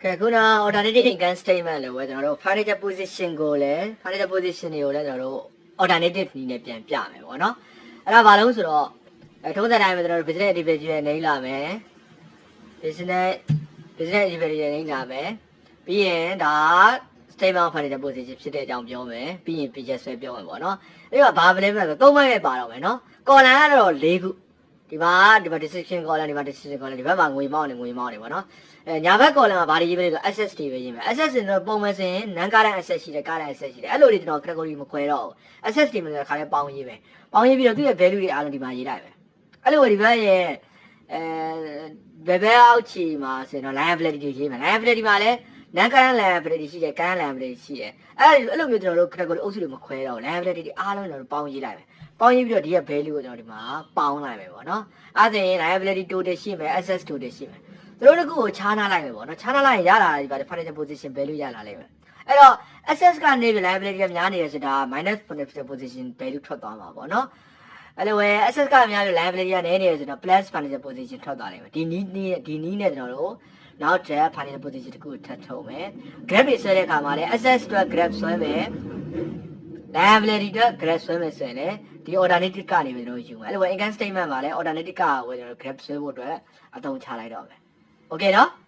ကဲခုန alternative income statement လို့ပဲကျွန်တော်တို့ financial position ကိုလည်း financial position တွေကိုလည်းကျွန်တော်တို့ alternative နည်းနဲ့ပြန်ပြမယ်ပေါ့နော်အဲ့ဒါဘာလို့ဆိုတော့ထုံးစံတိုင်းမှာကျွန်တော်တို့ business activity နဲ့နေလာမယ် business activity နဲ့နေလာမယ်ပြီးရင်ဒါ statement of financial position ဖြစ်တဲ့အကြောင်းပြောမယ်ပြီးရင် page ဆွဲပြောမယ်ပေါ့နော်အဲ့တော့ဘာပဲလဲဆိုတော့သုံးပိုင်းပဲပါတော့မယ်နော် column ကတော့၄ခုဒီမှာ description column ဒီမှာ description column ဒီဘက်မှာငွေမောင်းနေပေါ့နော်ညာဘက် column မှာဘာတွေရေးပေးလဲဆို assets တွေပဲရေးမယ် assets ဆိုတော့ပုံမှန်ဆိုရင် non current assets ရှိတယ် current assets ရှိတယ်အဲ့လိုတွေကျွန်တော် category မခွဲတော့ဘူး assets တွေမှာခါလေးပေါင်းရေးမယ်ပေါင်းရေးပြီးတော့သူ့ရဲ့ value တွေအားလုံးဒီမှာရေးလိုက်မယ်အဲ့လိုဒီဘက်ရဲ့ဘယ်အောက်ခြေမှာဆိုရင်တော့ liability တွေရေးမယ် liability မှာလည်း non current liability ရှိတယ် current liability ရှိတယ်အဲ့လိုမျိုးကျွန်တော်တို့ category အုပ်စုတွေမခွဲတော့ဘူး liability တွေအားလုံးကျွန်တော်တို့ပေါင်းရေးလိုက်မယ်ပေါင်းရေးပြီးတော့ဒီရဲ့ value ကိုကျွန်တော်ဒီမှာပေါင်းလိုက်မယ်ပေါ့နော်အဲ့ဒါဆိုရင် liability total ရှိမယ် assets total ရှိမယ်သူတို့တကူကိုခြားနာလိုက်မယ်ပေါ့နော်ခြားနာလိုက်ရင်ရလာတာဒီပါ financial position value ရလာလိမ့်မယ်အဲ့တော့ assets ကနေပြီး liability ကများနေရဆိုတာ minus financial position value ထွက်သွားမှာပေါ့နော်အဲ့လိုပဲ assets ကများပြီး liability ကနည်းနေရဆိုတော့ plus financial position ထွက်သွားလိမ့်မယ်ဒီနည်းနဲ့ကျွန်တော်တို့နောက်ထပ် financial position တကူထပ်ထုတ်မယ် graph တွေဆွဲတဲ့အခါမှာလည်း assets အတွက် graph ဆွဲမယ် liability အတွက် graph ဆွဲမယ်ဆိုရင်လည်းဒီ alternative ကနေပြီးတော့ယူမယ်အဲ့လိုပဲ income statement မှာလည်း alternative ကကိုကျွန်တော် graph ဆွဲဖို့အတွက်အသုံးချလိုက်တော့မယ် Okay နော်